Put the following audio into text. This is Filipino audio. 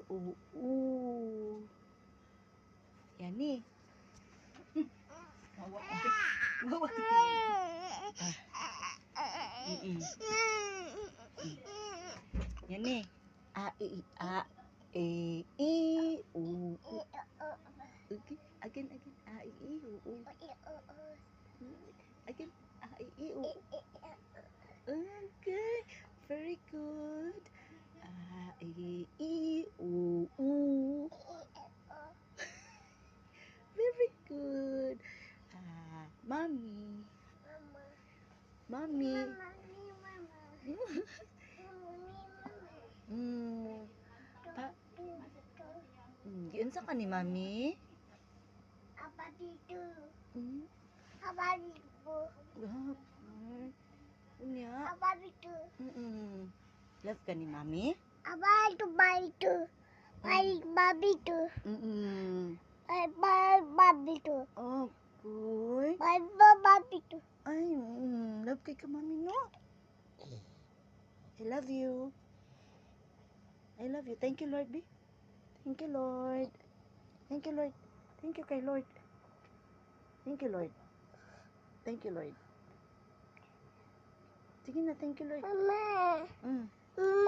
Oo. Yan eh. Wawa ka tingin. Yan eh. A, I, A, E, I, U, U. Okay. Again. A, I, I, U, U. Again. A, I, I, U. Okay. Very good. A, I, I, U, U. Very good. Mommy. Mommy. Giunsa ka ni Mami? Apa dito? Hmm? Apa dito? Unya. Apa dito? Love ka ni Mami? Apa itu baito? Baik babi tu. Baik babi tu. Okay. Baik babi tu. Ay, love kay ka Mami, no? I love you. I love you. Thank you, Lord, B. Thank you, Lord. Thank you, Lord. Thank you kay Lord. Thank you, Lord. Thank you, Lord. Sige na, thank you, Lord. Mama. Mm. Mama.